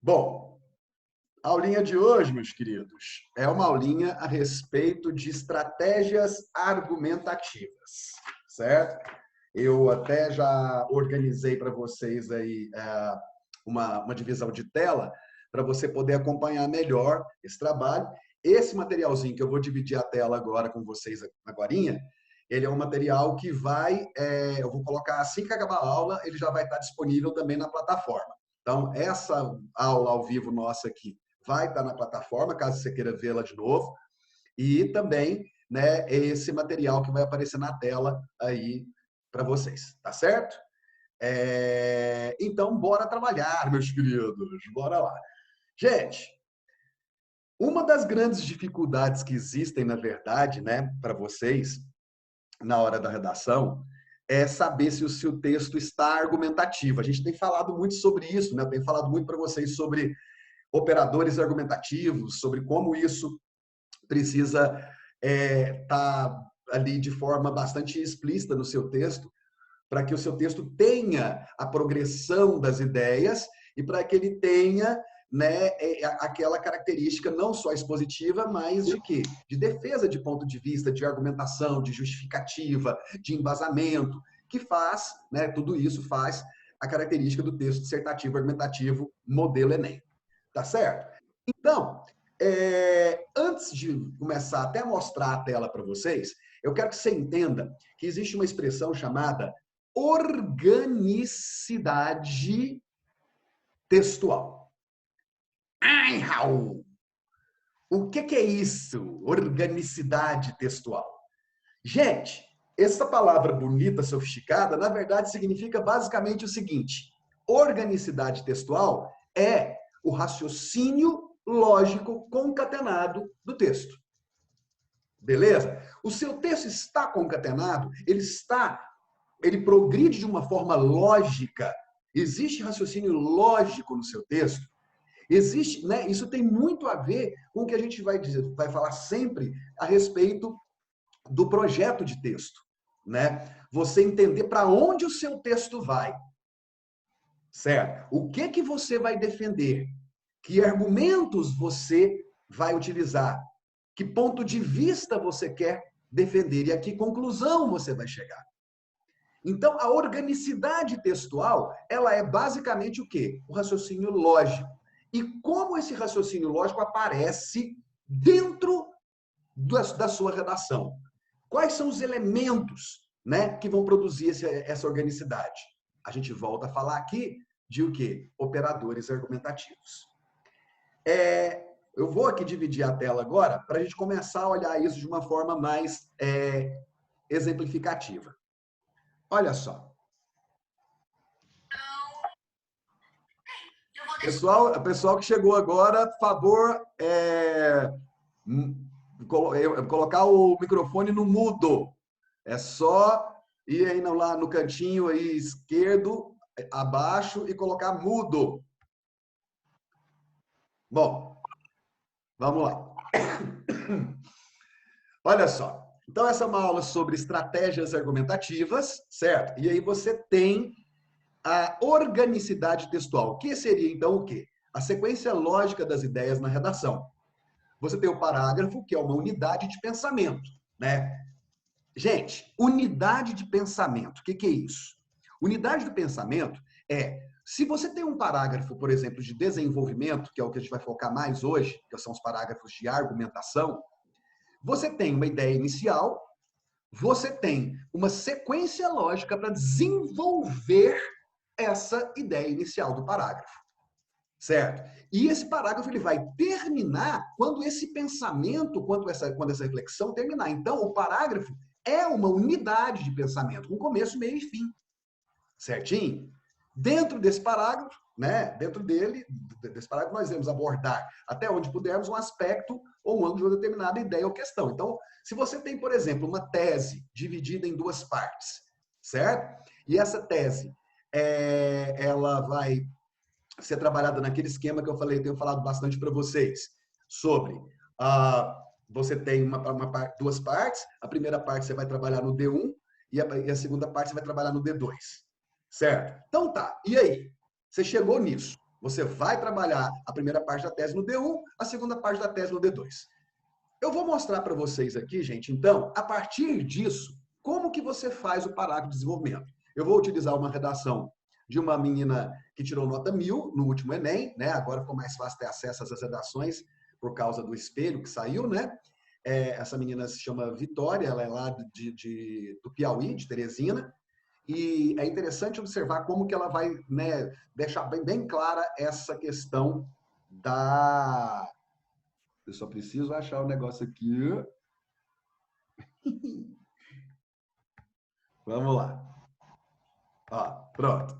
Bom, a aulinha de hoje, meus queridos, é uma aulinha a respeito de estratégias argumentativas, certo? Eu até já organizei para vocês aí uma divisão de tela para você poder acompanhar melhor esse trabalho. Esse materialzinho que eu vou dividir a tela agora com vocês agorinha, ele é um material que eu vou colocar assim que acabar a aula, ele já vai estar disponível também na plataforma. Então, essa aula ao vivo nossa aqui vai estar na plataforma, caso você queira vê-la de novo. E também, né, esse material que vai aparecer na tela aí para vocês, tá certo? Então, bora trabalhar, meus queridos, bora lá. Gente, uma das grandes dificuldades que existem, na verdade, né, para vocês, na hora da redação, é saber se o seu texto está argumentativo. A gente tem falado muito sobre isso, né? Eu tenho falado muito para vocês sobre operadores argumentativos, sobre como isso precisa estar ali de forma bastante explícita no seu texto, para que o seu texto tenha a progressão das ideias e para que ele tenha, né, aquela característica não só expositiva, mas de quê? De defesa de ponto de vista, de argumentação, de justificativa, de embasamento, que faz, né, tudo isso faz a característica do texto dissertativo argumentativo modelo Enem. Tá certo? Então, antes de começar até a mostrar a tela para vocês, eu quero que você entenda que existe uma expressão chamada organicidade textual. Ai, Raul! O que é isso? Organicidade textual. Gente, essa palavra bonita, sofisticada, na verdade significa basicamente o seguinte: organicidade textual é o raciocínio lógico concatenado do texto. Beleza? O seu texto está concatenado, ele progride de uma forma lógica. Existe raciocínio lógico no seu texto. Existe, né? Isso tem muito a ver com o que a gente vai falar sempre a respeito do projeto de texto, né? Você entender para onde o seu texto vai, certo? O que você vai defender? Que argumentos você vai utilizar? Que ponto de vista você quer defender? E a que conclusão você vai chegar? Então, a organicidade textual, ela é basicamente o quê? O raciocínio lógico. E como esse raciocínio lógico aparece dentro da sua redação? Quais são os elementos, né, que vão produzir essa organicidade? A gente volta a falar aqui de o quê? Operadores argumentativos. Eu vou aqui dividir a tela agora para a gente começar a olhar isso de uma forma mais exemplificativa. Olha só. Pessoal que chegou agora, por favor, colocar o microfone no mudo. É só ir aí lá no cantinho aí esquerdo, abaixo, e colocar mudo. Bom, vamos lá. Olha só. Então, essa é uma aula sobre estratégias argumentativas, certo? E aí você tem a organicidade textual, que seria, então, o quê? A sequência lógica das ideias na redação. Você tem o parágrafo, que é uma unidade de pensamento, né? Gente, unidade de pensamento, o que é isso? Unidade do pensamento se você tem um parágrafo, por exemplo, de desenvolvimento, que é o que a gente vai focar mais hoje, que são os parágrafos de argumentação, você tem uma ideia inicial, você tem uma sequência lógica para desenvolver essa ideia inicial do parágrafo, certo? E esse parágrafo ele vai terminar quando esse pensamento, quando essa reflexão terminar. Então, o parágrafo é uma unidade de pensamento, com começo, meio e fim, certinho? Dentro desse parágrafo, né? Dentro desse parágrafo, nós vamos abordar, até onde pudermos, um aspecto ou um ângulo de uma determinada ideia ou questão. Então, se você tem, por exemplo, uma tese dividida em duas partes, certo? E essa tese, ela vai ser trabalhada naquele esquema que eu tenho falado bastante para vocês, sobre você tem duas partes, a primeira parte você vai trabalhar no D1 e a segunda parte você vai trabalhar no D2, certo? Então tá, e aí? Você chegou nisso, Você vai trabalhar a primeira parte da tese no D1, a segunda parte da tese no D2. Eu vou mostrar para vocês aqui, gente, então, a partir disso, como que você faz o parágrafo de desenvolvimento. Eu vou utilizar uma redação de uma menina que tirou nota 1000 no último Enem, né? Agora ficou mais fácil ter acesso a essas redações por causa do espelho que saiu, né? Essa menina se chama Vitória, ela é lá do Piauí, de Teresina, e é interessante observar como que ela vai, né, deixar bem clara essa questão da... Eu só preciso achar o negócio aqui. Vamos lá. Ó, pronto.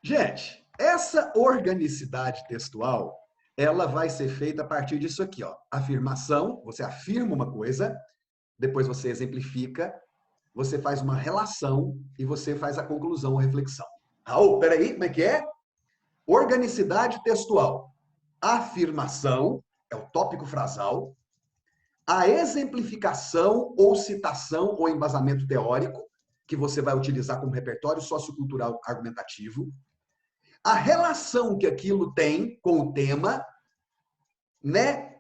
Gente, essa organicidade textual, ela vai ser feita a partir disso aqui, ó. Afirmação, você afirma uma coisa, depois você exemplifica, você faz uma relação e você faz a conclusão ou reflexão. Raul, peraí, como é que é? Organicidade textual. Afirmação, é o tópico frasal. A exemplificação ou citação ou embasamento teórico, que você vai utilizar como repertório sociocultural argumentativo. A relação que aquilo tem com o tema, né?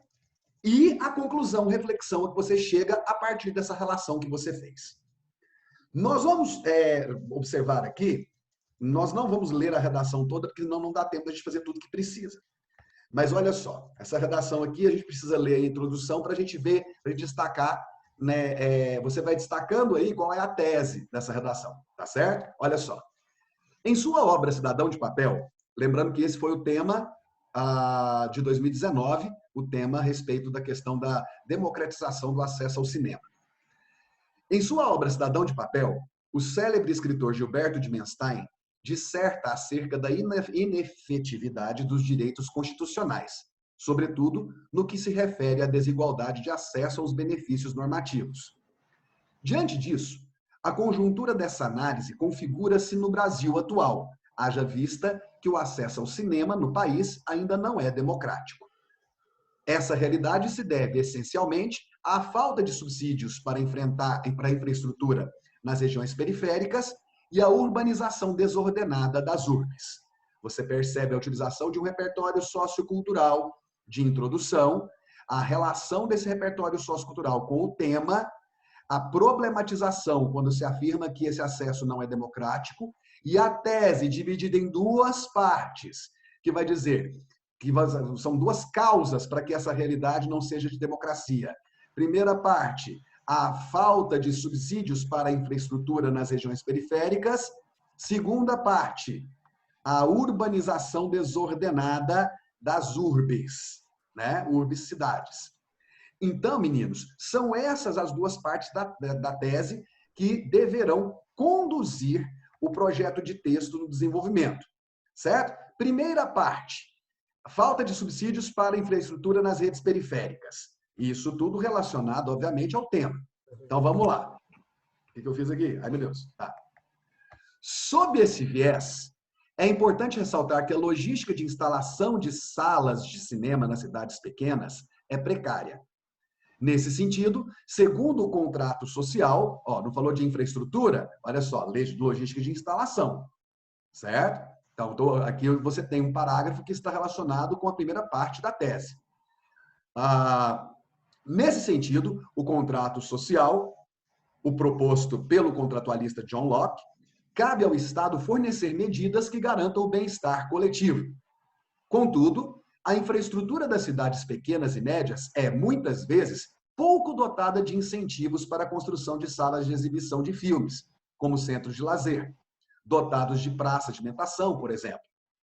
E a conclusão, reflexão que você chega a partir dessa relação que você fez. Nós vamos observar aqui, nós não vamos ler a redação toda, porque senão não dá tempo de a gente fazer tudo que precisa. Mas olha só, essa redação aqui, a gente precisa ler a introdução para a gente ver, para a gente destacar, né? Você vai destacando aí qual é a tese dessa redação, tá certo? Olha só. Em sua obra Cidadão de Papel, lembrando que esse foi o tema de 2019, o tema a respeito da questão da democratização do acesso ao cinema. Em sua obra Cidadão de Papel, o célebre escritor Gilberto de Menstein disserta acerca da inefetividade dos direitos constitucionais, sobretudo no que se refere à desigualdade de acesso aos benefícios normativos. Diante disso, a conjuntura dessa análise configura-se no Brasil atual, haja vista que o acesso ao cinema no país ainda não é democrático. Essa realidade se deve, essencialmente, à falta de subsídios para a infraestrutura nas regiões periféricas e à urbanização desordenada das urbes. Você percebe a utilização de um repertório sociocultural de introdução, a relação desse repertório sociocultural com o tema, a problematização quando se afirma que esse acesso não é democrático e a tese dividida em duas partes, que vai dizer que são duas causas para que essa realidade não seja de democracia. Primeira parte, a falta de subsídios para a infraestrutura nas regiões periféricas. Segunda parte, a urbanização desordenada das urbes, né? Urbes, cidades. Então, meninos, são essas as duas partes da tese que deverão conduzir o projeto de texto no desenvolvimento, certo? Primeira parte, falta de subsídios para a infraestrutura nas redes periféricas. Isso tudo relacionado, obviamente, ao tema. Então, vamos lá. O que eu fiz aqui? Ai, meu Deus. Tá. Sob esse viés, é importante ressaltar que a logística de instalação de salas de cinema nas cidades pequenas é precária. Nesse sentido, segundo o contrato social, não falou de infraestrutura, olha só, logística de instalação, certo? Então, aqui você tem um parágrafo que está relacionado com a primeira parte da tese. Nesse sentido, o contrato social, o proposto pelo contratualista John Locke, cabe ao Estado fornecer medidas que garantam o bem-estar coletivo. Contudo, a infraestrutura das cidades pequenas e médias é, muitas vezes, pouco dotada de incentivos para a construção de salas de exibição de filmes, como centros de lazer, dotados de praças de alimentação, por exemplo.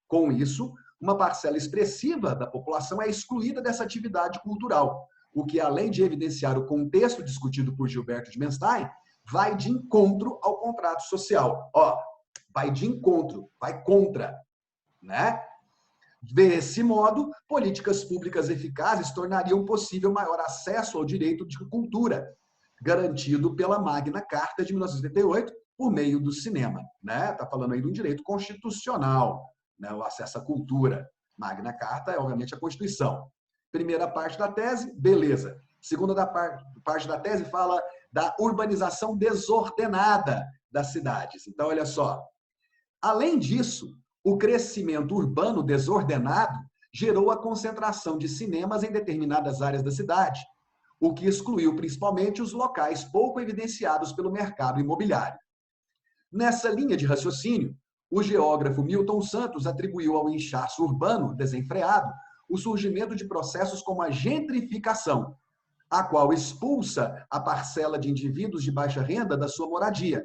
Com isso, uma parcela expressiva da população é excluída dessa atividade cultural, o que, além de evidenciar o contexto discutido por Gilberto de Menstein, vai de encontro ao contrato social. Vai de encontro, vai contra, né? Desse modo, políticas públicas eficazes tornariam possível maior acesso ao direito de cultura, garantido pela Magna Carta de 1978, por meio do cinema, né? Tá falando aí de um direito constitucional, né? O acesso à cultura. Magna Carta é, obviamente, a Constituição. Primeira parte da tese, beleza. Segunda parte da tese fala da urbanização desordenada das cidades. Então, olha só. Além disso, o crescimento urbano desordenado gerou a concentração de cinemas em determinadas áreas da cidade, o que excluiu principalmente os locais pouco evidenciados pelo mercado imobiliário. Nessa linha de raciocínio, o geógrafo Milton Santos atribuiu ao inchaço urbano desenfreado o surgimento de processos como a gentrificação, a qual expulsa a parcela de indivíduos de baixa renda da sua moradia.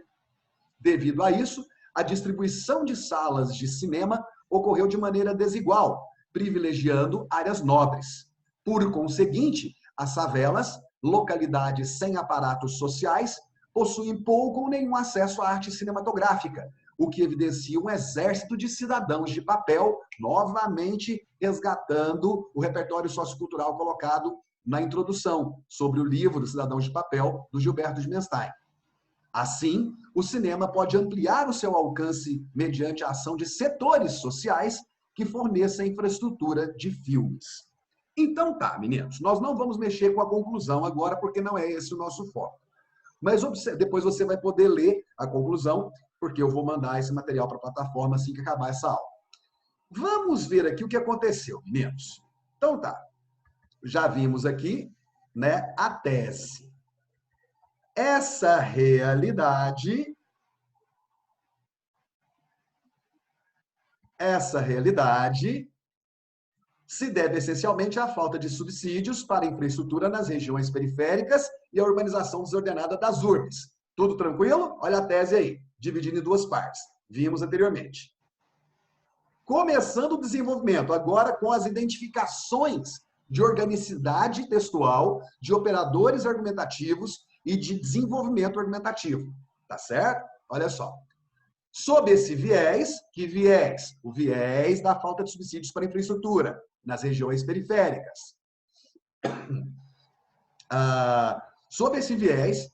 Devido a isso, a distribuição de salas de cinema ocorreu de maneira desigual, privilegiando áreas nobres. Por conseguinte, as favelas, localidades sem aparatos sociais, possuem pouco ou nenhum acesso à arte cinematográfica, o que evidencia um exército de cidadãos de papel, novamente resgatando o repertório sociocultural colocado na introdução, sobre o livro Cidadãos de Papel, do Gilberto de Menstein. Assim, o cinema pode ampliar o seu alcance mediante a ação de setores sociais que forneçam infraestrutura de filmes. Então tá, meninos, nós não vamos mexer com a conclusão agora, porque não é esse o nosso foco. Mas depois você vai poder ler a conclusão, porque eu vou mandar esse material para a plataforma assim que acabar essa aula. Vamos ver aqui o que aconteceu, meninos. Então tá, já vimos aqui, né, a tese. Essa realidade se deve essencialmente à falta de subsídios para infraestrutura nas regiões periféricas e à urbanização desordenada das urbes. Tudo tranquilo? Olha a tese aí, dividida em duas partes. Vimos anteriormente. Começando o desenvolvimento, agora com as identificações de organicidade textual, de operadores argumentativos e de desenvolvimento argumentativo. Tá certo? Olha só. Sob esse viés, que viés? O viés da falta de subsídios para infraestrutura nas regiões periféricas. Sob esse viés,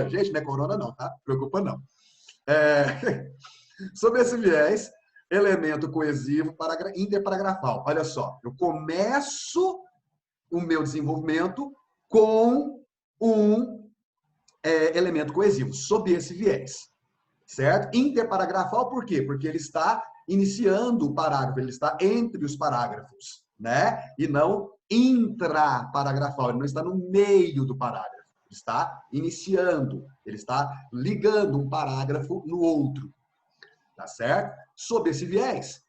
gente, não é corona não, tá? Preocupa não. Sob esse viés, elemento coesivo interparagrafal. Olha só, eu começo o meu desenvolvimento com um elemento coesivo, sob esse viés, certo? Interparagrafal por quê? Porque ele está iniciando o parágrafo, ele está entre os parágrafos, né? E não intraparagrafal, ele não está no meio do parágrafo, ele está iniciando, ele está ligando um parágrafo no outro, tá certo? Sob esse viés,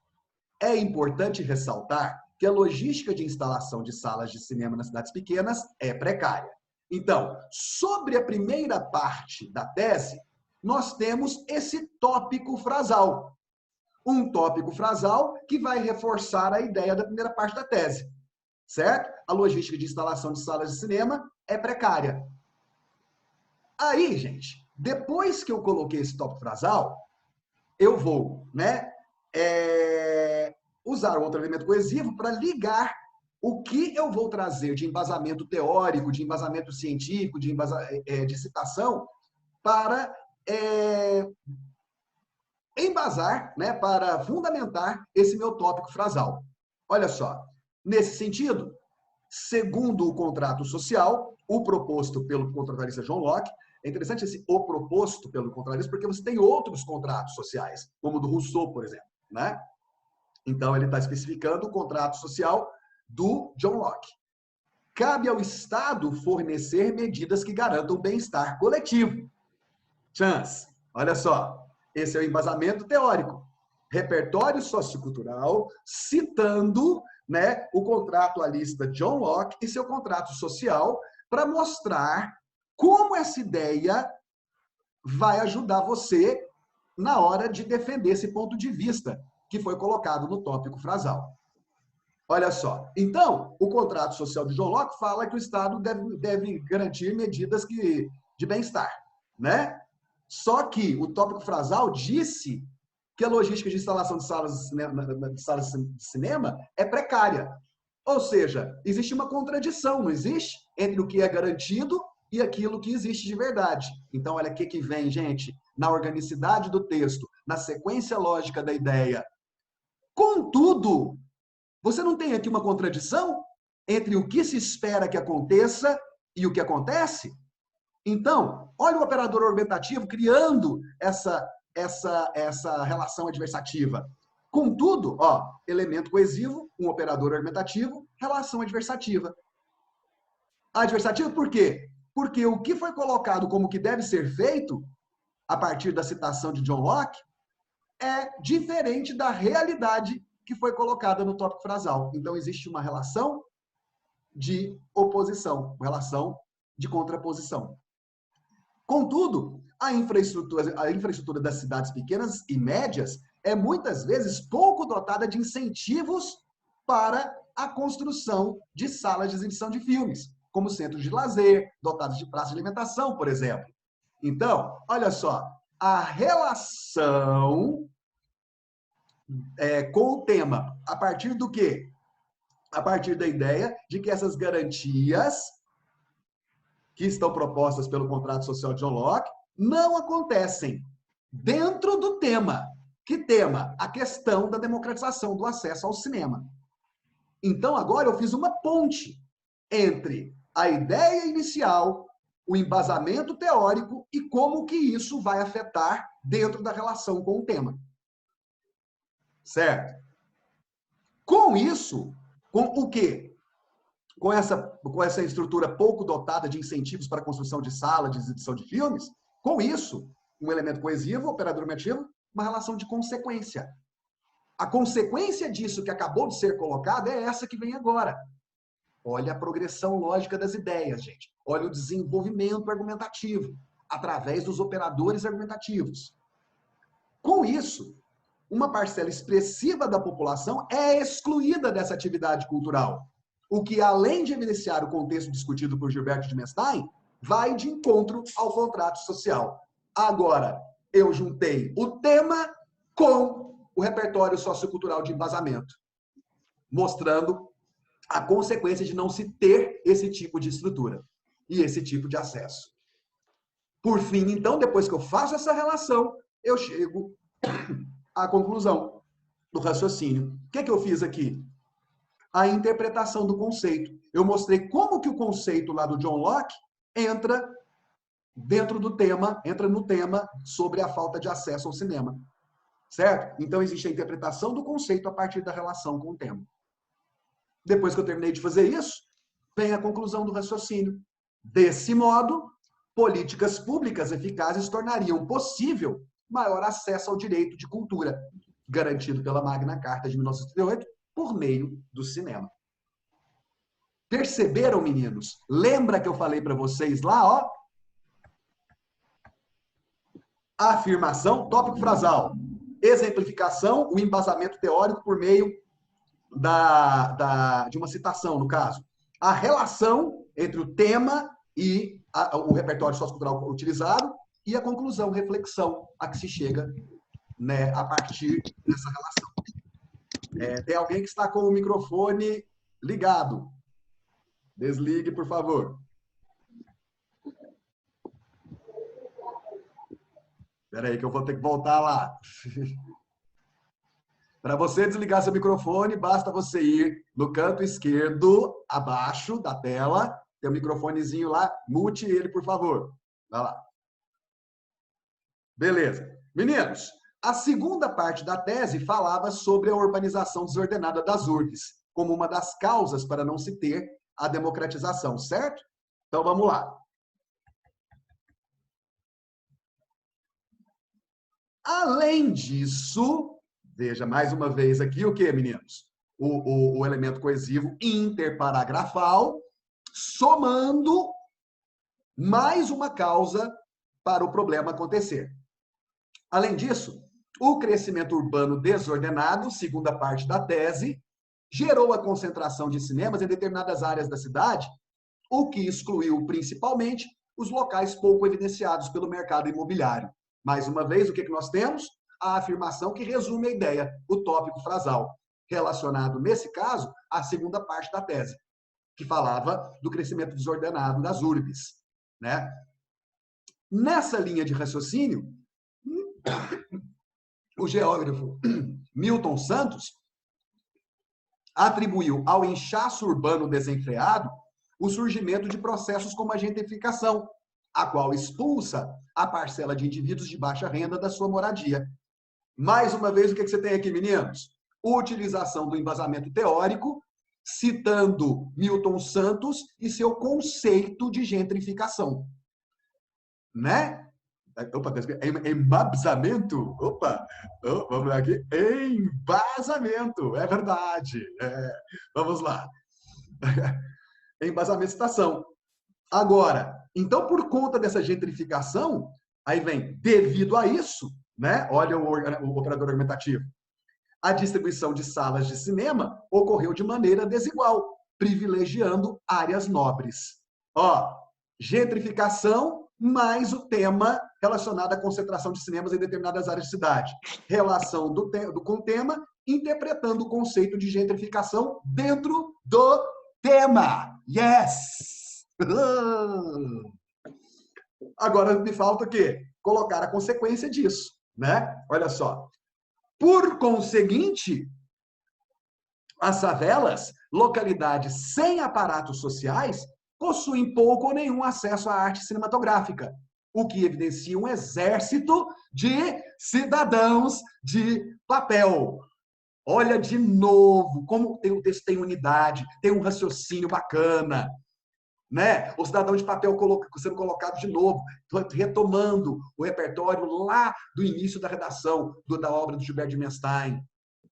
é importante ressaltar que a logística de instalação de salas de cinema nas cidades pequenas é precária. Então, sobre a primeira parte da tese, nós temos esse tópico frasal. Um tópico frasal que vai reforçar a ideia da primeira parte da tese, certo? A logística de instalação de salas de cinema é precária. Aí, gente, depois que eu coloquei esse tópico frasal, eu vou, né, usar um outro elemento coesivo para ligar o que eu vou trazer de embasamento teórico, de embasamento científico, de citação, para embasar, né, para fundamentar esse meu tópico frasal. Olha só, nesse sentido, segundo o contrato social, o proposto pelo contratualista John Locke, é interessante esse o proposto pelo contratualista, porque você tem outros contratos sociais, como o do Rousseau, por exemplo, né? Então, ele está especificando o contrato social do John Locke. Cabe ao Estado fornecer medidas que garantam o bem-estar coletivo. Chance, olha só, esse é o embasamento teórico. Repertório sociocultural, citando, né, o contratualista John Locke e seu contrato social, para mostrar como essa ideia vai ajudar você na hora de defender esse ponto de vista que foi colocado no tópico frasal. Olha só, então, o contrato social de John Locke fala que o Estado deve garantir medidas de bem-estar, né? Só que o tópico frasal disse que a logística de instalação de salas de cinema é precária. Ou seja, existe uma contradição, não existe? Entre o que é garantido e aquilo que existe de verdade. Então, olha o que vem, gente, na organicidade do texto, na sequência lógica da ideia. Contudo, você não tem aqui uma contradição entre o que se espera que aconteça e o que acontece? Então, olha o operador argumentativo criando essa essa relação adversativa? Contudo, ó, elemento coesivo, um operador argumentativo, relação adversativa. Adversativa por quê? Porque o que foi colocado como que deve ser feito, a partir da citação de John Locke, é diferente da realidade que foi colocada no tópico frasal. Então, existe uma relação de oposição, uma relação de contraposição. Contudo, a infraestrutura das cidades pequenas e médias é muitas vezes pouco dotada de incentivos para a construção de salas de exibição de filmes, como centros de lazer, dotados de praças de alimentação, por exemplo. Então, olha só, a relação com o tema, a partir do quê? A partir da ideia de que essas garantias que estão propostas pelo contrato social de John Locke não acontecem dentro do tema. Que tema? A questão da democratização do acesso ao cinema. Então, agora eu fiz uma ponte entre a ideia inicial, o embasamento teórico e como que isso vai afetar dentro da relação com o tema. Certo? Com isso, com o quê? Com essa estrutura pouco dotada de incentivos para a construção de sala, de exibição de filmes, com isso, um elemento coesivo, operador normativo, uma relação de consequência. A consequência disso que acabou de ser colocado é essa que vem agora. Olha a progressão lógica das ideias, gente. Olha o desenvolvimento argumentativo, através dos operadores argumentativos. Com isso, uma parcela expressiva da população é excluída dessa atividade cultural. O que, além de evidenciar o contexto discutido por Gilberto de Menstein, vai de encontro ao contrato social. Agora, eu juntei o tema com o repertório sociocultural de embasamento, mostrando a consequência de não se ter esse tipo de estrutura e esse tipo de acesso. Por fim, então, depois que eu faço essa relação, eu chego à conclusão do raciocínio. O que eu fiz aqui? A interpretação do conceito. Eu mostrei como que o conceito lá do John Locke entra dentro do tema, entra no tema sobre a falta de acesso ao cinema. Certo? Então, existe a interpretação do conceito a partir da relação com o tema. Depois que eu terminei de fazer isso, vem a conclusão do raciocínio. Desse modo, políticas públicas eficazes tornariam possível maior acesso ao direito de cultura, garantido pela Magna Carta de 1938, por meio do cinema. Perceberam, meninos? Lembra que eu falei para vocês lá, ó? Afirmação, tópico frasal. Exemplificação, o embasamento teórico por meio de uma citação, no caso. A relação entre o tema e o repertório sociocultural utilizado e a conclusão, reflexão a que se chega, né, a partir dessa relação. Tem alguém que está com o microfone ligado. Desligue, por favor. Espera aí que eu vou ter que voltar lá. Para você desligar seu microfone, basta você ir no canto esquerdo, abaixo da tela, tem um microfonezinho lá, mute ele, por favor. Vai lá. Beleza. Meninos, a segunda parte da tese falava sobre a urbanização desordenada das urbes, como uma das causas para não se ter a democratização, certo? Então, vamos lá. Além disso, veja mais uma vez aqui o que, meninos? O elemento coesivo interparagrafal, somando mais uma causa para o problema acontecer. Além disso, o crescimento urbano desordenado, segundo a parte da tese, gerou a concentração de cinemas em determinadas áreas da cidade, o que excluiu principalmente os locais pouco evidenciados pelo mercado imobiliário. Mais uma vez, o que nós temos? A afirmação que resume a ideia, o tópico frasal, relacionado, nesse caso, à segunda parte da tese, que falava do crescimento desordenado das urbes. Né? Nessa linha de raciocínio, o geógrafo Milton Santos atribuiu ao inchaço urbano desenfreado o surgimento de processos como a gentrificação, a qual expulsa a parcela de indivíduos de baixa renda da sua moradia. Mais uma vez, o que você tem aqui, meninos? Utilização do embasamento teórico, citando Milton Santos e seu conceito de gentrificação. Né? Opa, embasamento? Opa, vamos lá aqui. Embasamento, é verdade. Vamos lá. Embasamento, citação. Agora, então, por conta dessa gentrificação, aí vem, devido a isso, né? Olha o operador argumentativo. A distribuição de salas de cinema ocorreu de maneira desigual, privilegiando áreas nobres. Ó, gentrificação mais o tema relacionado à concentração de cinemas em determinadas áreas de cidade. Relação com o tema, interpretando o conceito de gentrificação dentro do tema. Yes! Agora me falta o quê? Colocar a consequência disso, né? Olha só. Por conseguinte, as favelas, localidades sem aparatos sociais, possuem pouco ou nenhum acesso à arte cinematográfica, o que evidencia um exército de cidadãos de papel. Olha de novo como o texto tem unidade, tem um raciocínio bacana. Né? O cidadão de papel sendo colocado de novo, retomando o repertório lá do início da redação da obra do Gilberto de Menstein,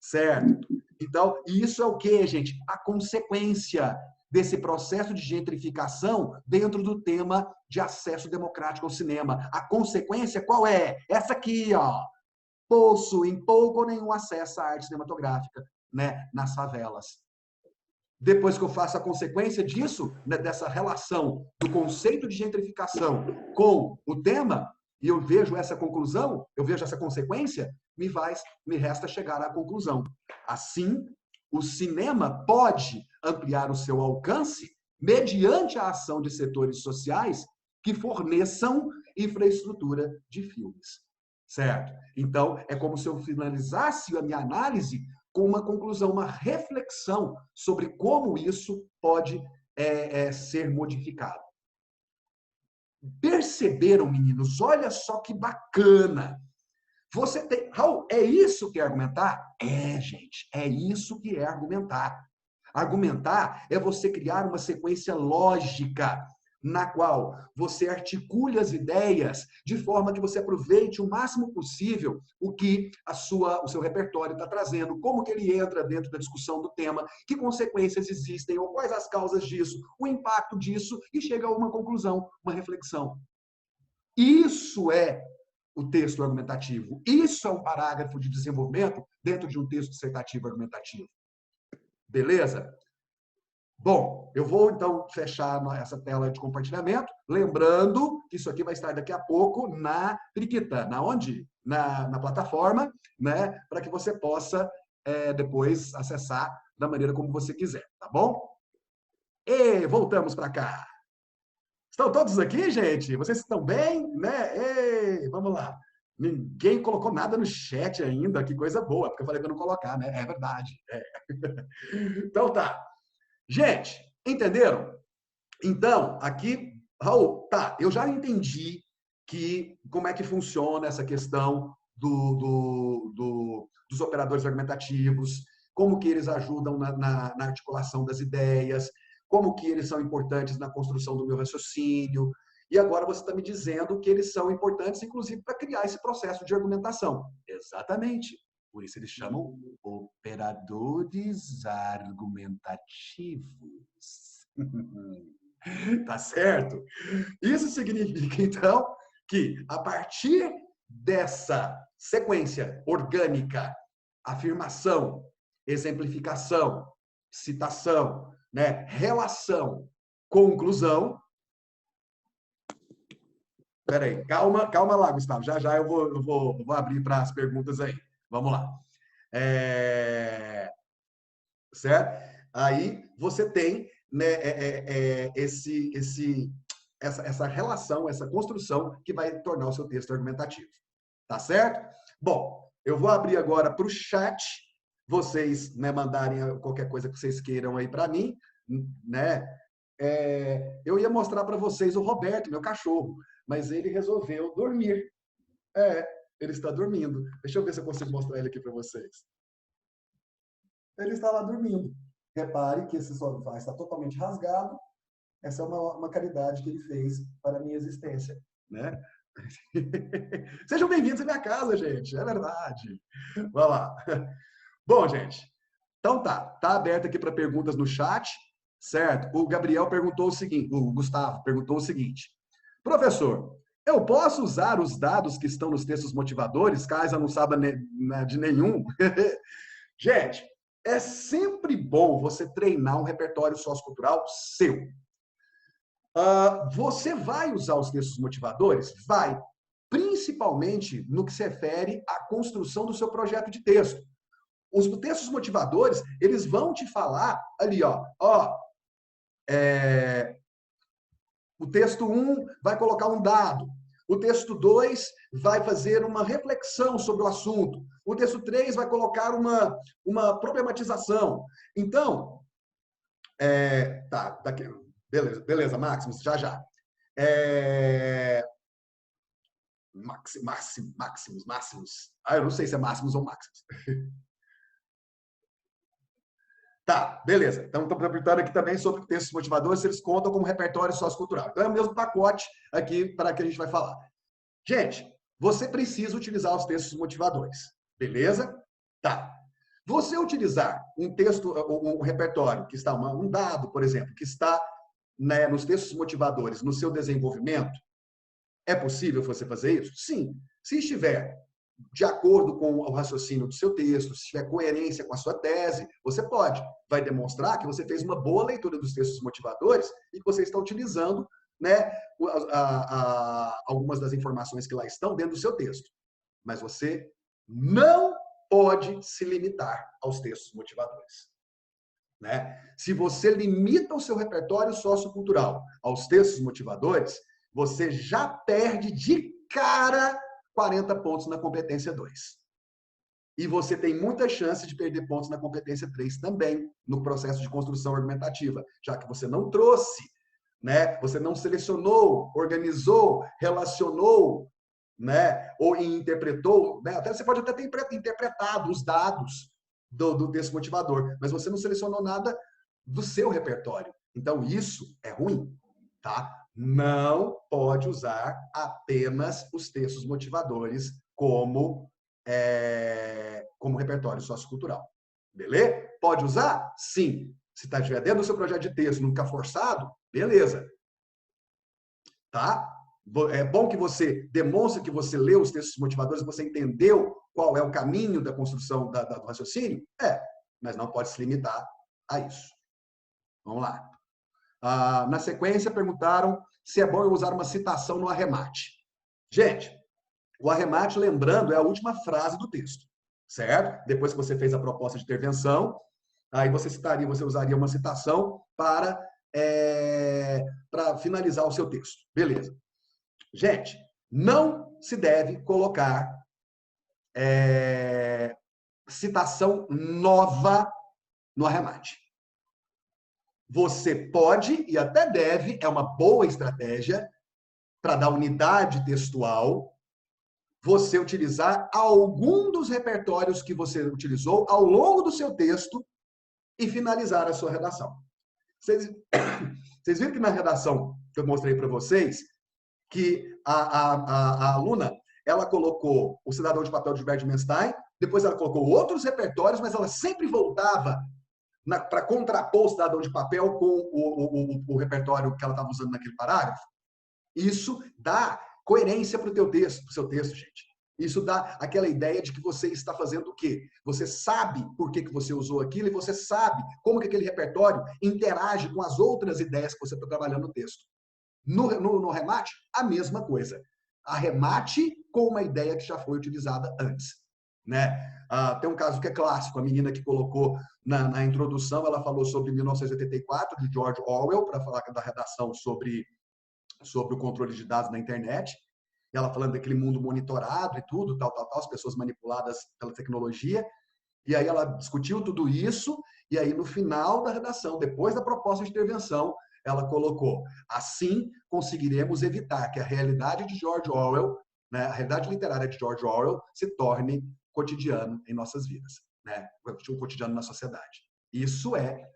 certo? Então, isso é o que, gente? A consequência desse processo de gentrificação dentro do tema de acesso democrático ao cinema. A consequência qual é? Essa aqui, ó. Possuem pouco ou nenhum acesso à arte cinematográfica, né, nas favelas. Depois que eu faço a consequência disso, né, dessa relação do conceito de gentrificação com o tema, e eu vejo essa conclusão, eu vejo essa consequência, me resta chegar à conclusão. Assim, o cinema pode ampliar o seu alcance mediante a ação de setores sociais que forneçam infraestrutura de filmes. Certo? Então, é como se eu finalizasse a minha análise com uma conclusão, uma reflexão sobre como isso pode ser modificado. Perceberam, meninos? Olha só que bacana. Você tem... Raul, é isso que é argumentar? É, gente, é isso que é argumentar. Argumentar é você criar uma sequência lógica na qual você articule as ideias de forma que você aproveite o máximo possível o que o seu repertório está trazendo, como que ele entra dentro da discussão do tema, que consequências existem, ou quais as causas disso, o impacto disso, e chega a uma conclusão, uma reflexão. Isso é o texto argumentativo. Isso é um parágrafo de desenvolvimento dentro de um texto dissertativo argumentativo. Beleza? Bom, eu vou então fechar essa tela de compartilhamento, lembrando que isso aqui vai estar daqui a pouco na Periquita. Na onde? Na plataforma, né? Para que você possa depois acessar da maneira como você quiser, tá bom? E voltamos para cá. Estão todos aqui, gente? Vocês estão bem? Né? E, vamos lá. Ninguém colocou nada no chat ainda, que coisa boa, porque eu falei para não colocar, né? É verdade. Então tá. Gente, entenderam? Então, aqui, Raul, tá, eu já entendi como é que funciona essa questão dos operadores argumentativos, como que eles ajudam na articulação das ideias, como que eles são importantes na construção do meu raciocínio. E agora você está me dizendo que eles são importantes, inclusive, para criar esse processo de argumentação. Exatamente. Por isso eles chamam operadores argumentativos. Tá certo? Isso significa, então, que a partir dessa sequência orgânica, afirmação, exemplificação, citação, né, relação, conclusão. Peraí, calma lá, Gustavo. Já eu vou abrir para as perguntas aí. Vamos lá. Certo? Aí você tem, né, essa relação, essa construção que vai tornar o seu texto argumentativo. Tá certo? Bom, eu vou abrir agora para o chat, vocês, né, mandarem qualquer coisa que vocês queiram aí para mim, né? eu ia mostrar para vocês o Roberto, meu cachorro, mas ele resolveu dormir. Ele está dormindo. Deixa eu ver se eu consigo mostrar ele aqui para vocês. Ele está lá dormindo. Repare que esse sofá está totalmente rasgado. Essa é uma caridade que ele fez para a minha existência, né? Sejam bem-vindos à minha casa, gente. É verdade. Vamos lá. Bom, gente. Então tá aberto aqui para perguntas no chat, certo? O Gabriel perguntou o seguinte, o Gustavo perguntou o seguinte: professor, eu posso usar os dados que estão nos textos motivadores, caso eu não saiba de nenhum? Gente, é sempre bom você treinar um repertório sociocultural seu. Você vai usar os textos motivadores? Vai. Principalmente no que se refere à construção do seu projeto de texto. Os textos motivadores, eles vão te falar ali, o texto 1 vai colocar um dado, o texto 2 vai fazer uma reflexão sobre o assunto, o texto 3 vai colocar uma problematização. Então, daqui, beleza, Maximus, já. Máximos. Eu não sei se é Máximos ou Máximos. Tá, beleza. Então, estou perguntando aqui também sobre textos motivadores, se eles contam como repertório sociocultural. Então, é o mesmo pacote aqui para que a gente vai falar. Gente, você precisa utilizar os textos motivadores, beleza? Tá. Você utilizar um texto, um repertório que está, um dado, por exemplo, que está, né, nos textos motivadores, no seu desenvolvimento, é possível você fazer isso? Sim. Se estiver de acordo com o raciocínio do seu texto, se tiver coerência com a sua tese, você pode. Vai demonstrar que você fez uma boa leitura dos textos motivadores e que você está utilizando, né, algumas das informações que lá estão dentro do seu texto. Mas você não pode se limitar aos textos motivadores. Né? Se você limita o seu repertório sociocultural aos textos motivadores, você já perde de cara 40 pontos na competência 2. E você tem muita chance de perder pontos na competência 3 também, no processo de construção argumentativa, já que você não trouxe, né? Você não selecionou, organizou, relacionou, né? Ou interpretou, né? Até você pode até ter interpretado os dados do texto motivador, mas você não selecionou nada do seu repertório. Então, isso é ruim, tá? Não pode usar apenas os textos motivadores como repertório sociocultural. Beleza? Pode usar? Sim. Se estiver dentro do seu projeto de texto, não ficar forçado, beleza. Tá? É bom que você demonstre que você leu os textos motivadores, que você entendeu qual é o caminho da construção do raciocínio? Mas não pode se limitar a isso. Vamos lá. Na sequência, perguntaram se é bom eu usar uma citação no arremate. Gente, o arremate, lembrando, é a última frase do texto, certo? Depois que você fez a proposta de intervenção, aí você usaria uma citação para finalizar o seu texto. Beleza. Gente, não se deve colocar citação nova no arremate. Você pode e até deve, é uma boa estratégia para dar unidade textual, você utilizar algum dos repertórios que você utilizou ao longo do seu texto e finalizar a sua redação. Vocês viram que na redação que eu mostrei para vocês, que a aluna, ela colocou O Cidadão de Papel de Gilbert Dimenstein, depois ela colocou outros repertórios, mas ela sempre voltava para contrapor O Cidadão de Papel com o repertório que ela estava usando naquele parágrafo. Isso dá coerência para o teu texto, para o seu texto, gente. Isso dá aquela ideia de que você está fazendo o quê? Você sabe por que você usou aquilo e você sabe como que aquele repertório interage com as outras ideias que você está trabalhando no texto. No remate, a mesma coisa. Arremate com uma ideia que já foi utilizada antes. Né? Tem um caso que é clássico, a menina que colocou na introdução, ela falou sobre 1984, de George Orwell, para falar da redação sobre o controle de dados na internet. E ela falando daquele mundo monitorado e tudo, tal, as pessoas manipuladas pela tecnologia. E aí ela discutiu tudo isso, e aí no final da redação, depois da proposta de intervenção, ela colocou: assim conseguiremos evitar que a realidade de George Orwell, né, a realidade literária de George Orwell, se torne cotidiano em nossas vidas, né, o cotidiano na sociedade. Isso é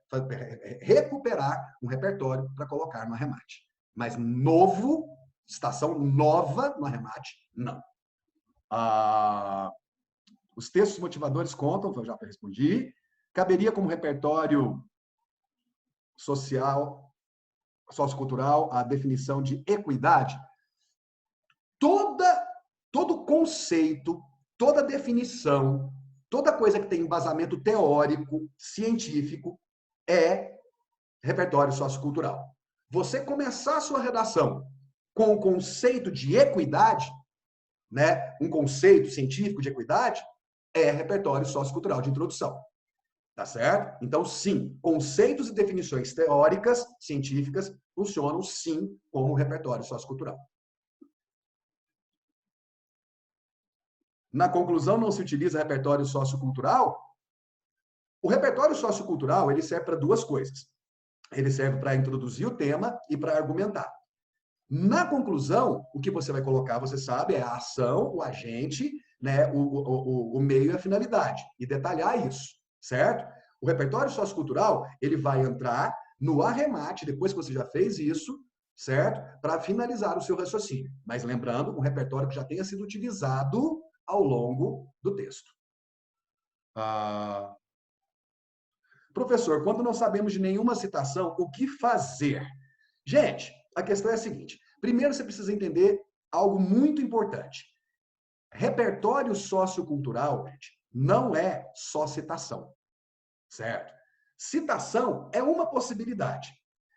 recuperar um repertório para colocar no arremate. Mas novo, citação nova no arremate, não. Os textos motivadores contam, eu já respondi. Caberia como repertório social, sociocultural, a definição de equidade? Todo conceito, toda definição, toda coisa que tem embasamento teórico, científico, é repertório sociocultural. Você começar a sua redação com o conceito de equidade, né, um conceito científico de equidade, é repertório sociocultural de introdução. Tá certo? Então, sim, conceitos e definições teóricas, científicas, funcionam, sim, como repertório sociocultural. Na conclusão, não se utiliza repertório sociocultural? O repertório sociocultural, ele serve para duas coisas. Ele serve para introduzir o tema e para argumentar. Na conclusão, o que você vai colocar, você sabe, é a ação, o agente, né, o meio e a finalidade. E detalhar isso, certo? O repertório sociocultural, ele vai entrar no arremate, depois que você já fez isso, certo? Para finalizar o seu raciocínio. Mas lembrando, um repertório que já tenha sido utilizado ao longo do texto. Professor, quando não sabemos de nenhuma citação, o que fazer? Gente, a questão é a seguinte. Primeiro, você precisa entender algo muito importante. Repertório sociocultural, gente, não é só citação, certo? Citação é uma possibilidade,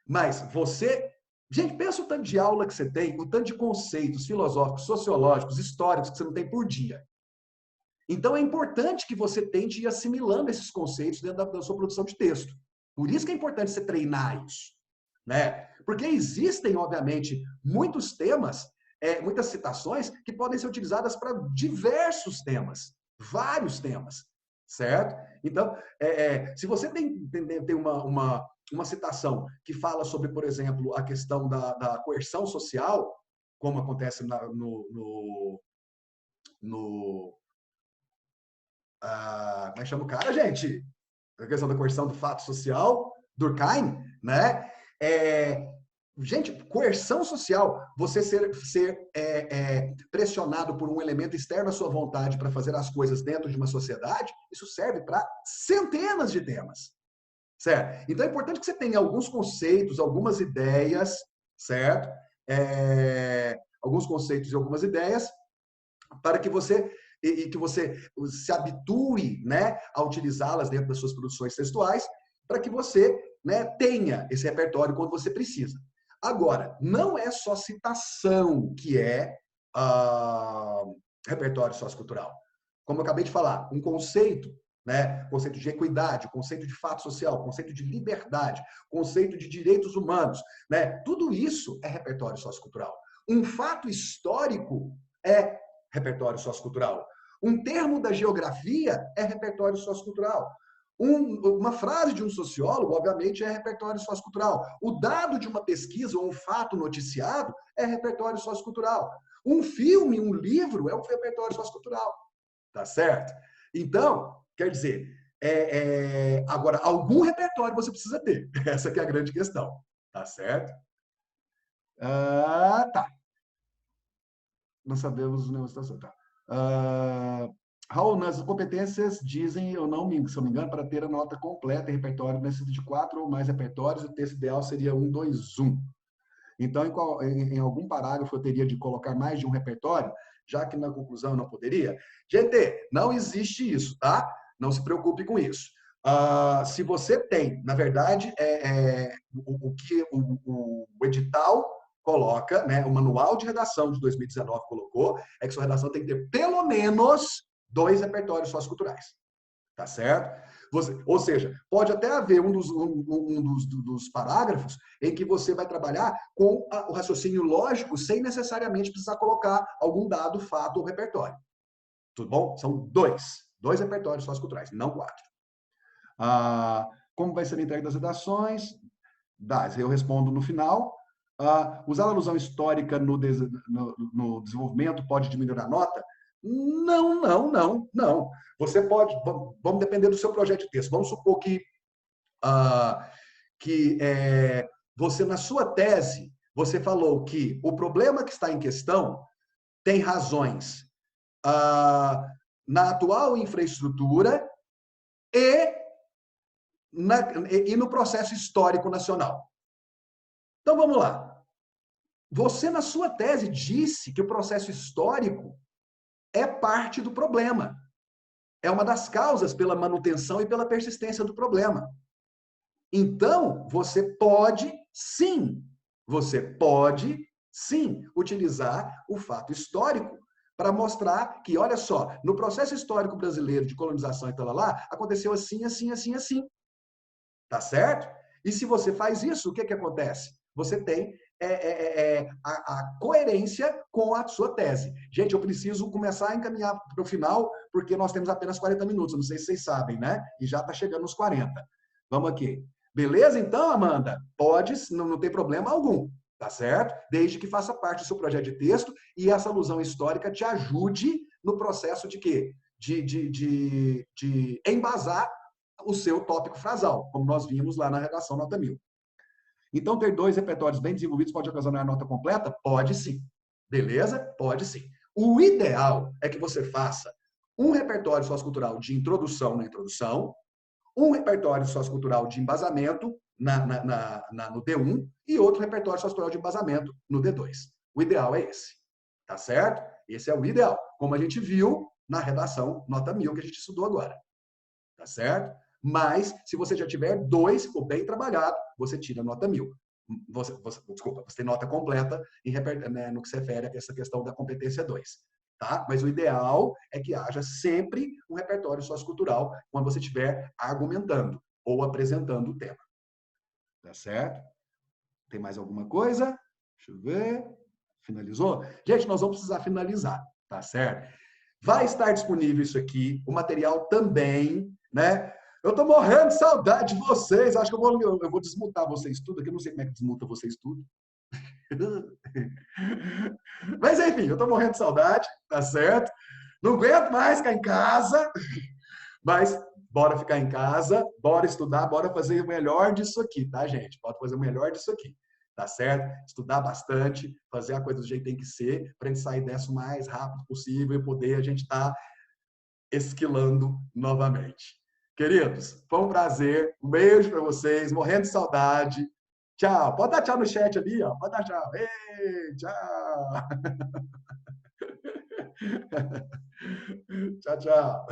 mas você... Gente, pensa o tanto de aula que você tem, o tanto de conceitos filosóficos, sociológicos, históricos que você não tem por dia. Então, é importante que você tente ir assimilando esses conceitos dentro da sua produção de texto. Por isso que é importante você treinar isso, né? Porque existem, obviamente, muitos temas, muitas citações que podem ser utilizadas para diversos temas, vários temas, certo? Então, se você tem uma citação que fala sobre, por exemplo, a questão da coerção social, como acontece como é que chama o cara, gente? A questão da coerção do fato social, Durkheim, né? Gente, coerção social, você ser pressionado por um elemento externo à sua vontade para fazer as coisas dentro de uma sociedade, isso serve para centenas de temas, certo? Então é importante que você tenha alguns conceitos, algumas ideias, certo? Alguns conceitos e algumas ideias para que você se habitue, né, a utilizá-las dentro das suas produções textuais, para que você, né, tenha esse repertório quando você precisa. Agora, não é só citação que é repertório sociocultural. Como eu acabei de falar, um conceito, né, conceito de equidade, conceito de fato social, conceito de liberdade, conceito de direitos humanos, né, tudo isso é repertório sociocultural. Um fato histórico é repertório sociocultural. Um termo da geografia é repertório sociocultural. Uma frase de um sociólogo, obviamente, é repertório sociocultural. O dado de uma pesquisa ou um fato noticiado é repertório sociocultural. Um filme, um livro é um repertório sociocultural. Tá certo? Então, quer dizer, agora, algum repertório você precisa ter. Essa que é a grande questão. Tá certo? Tá. Não sabemos nenhuma situação. Tá. Raul, nas competências dizem, se eu não me engano, para ter a nota completa em repertório, necessita de 4 ou mais repertórios, o texto ideal seria 1, 2, 1. Então, em algum parágrafo eu teria de colocar mais de um repertório, já que na conclusão eu não poderia? GT, não existe isso, tá? Não se preocupe com isso. Se você tem, na verdade, o que o edital coloca, né, o manual de redação de 2019 colocou, é que sua redação tem que ter pelo menos 2 repertórios socioculturais. Tá certo? Ou seja, pode até haver um dos parágrafos em que você vai trabalhar com o raciocínio lógico sem necessariamente precisar colocar algum dado, fato ou repertório. Tudo bom? São 2 repertórios socioculturais, não 4. Como vai ser a entrega das redações? Dá, eu respondo no final. Usar a alusão histórica no desenvolvimento pode diminuir a nota? Não, não, não, não. Você pode, vamos depender do seu projeto de texto. Vamos supor ah, que você, na sua tese, você falou que o problema que está em questão tem razões na atual infraestrutura e, e no processo histórico nacional. Então, vamos lá. Você, na sua tese, disse que o processo histórico é parte do problema. É uma das causas pela manutenção e pela persistência do problema. Então, você pode sim, utilizar o fato histórico para mostrar que, olha só, no processo histórico brasileiro de colonização e tal lá, aconteceu assim, assim, assim, assim. Tá certo? E se você faz isso, o que acontece? Você tem a coerência com a sua tese. Gente, eu preciso começar a encaminhar para o final, porque nós temos apenas 40 minutos. Não sei se vocês sabem, né? E já está chegando nos 40. Vamos aqui. Beleza, então, Amanda? Pode, não tem problema algum. Tá certo? Desde que faça parte do seu projeto de texto e essa alusão histórica te ajude no processo de quê? De embasar o seu tópico frasal, como nós vimos lá na redação nota 1000. Então, ter 2 repertórios bem desenvolvidos pode ocasionar a nota completa? Pode sim. Beleza? Pode sim. O ideal é que você faça um repertório sociocultural de introdução na introdução, um repertório sociocultural de embasamento no D1 e outro repertório sociocultural de embasamento no D2. O ideal é esse. Tá certo? Esse é o ideal, como a gente viu na redação nota 1000 que a gente estudou agora. Tá certo? Mas, se você já tiver 2, for bem trabalhado, você tira nota 1000. Desculpa, você tem nota completa no que se refere a essa questão da competência 2. Tá? Mas o ideal é que haja sempre um repertório sociocultural quando você estiver argumentando ou apresentando o tema. Tá certo? Tem mais alguma coisa? Deixa eu ver. Finalizou? Gente, nós vamos precisar finalizar, tá certo? Vai estar disponível isso aqui, o material também, né? Eu tô morrendo de saudade de vocês. Acho que eu vou desmutar vocês tudo, aqui eu não sei como é que desmuta vocês tudo. Mas enfim, eu tô morrendo de saudade, tá certo? Não aguento mais ficar em casa, mas bora ficar em casa, bora estudar, bora fazer o melhor disso aqui, tá, gente? Bora fazer o melhor disso aqui, tá certo? Estudar bastante, fazer a coisa do jeito que tem que ser, para a gente sair dessa o mais rápido possível e poder a gente estar esquilando novamente. Queridos, foi um prazer. Um beijo para vocês, morrendo de saudade. Tchau. Pode dar tchau no chat ali, ó. Pode dar tchau. Ei, tchau. Tchau, tchau.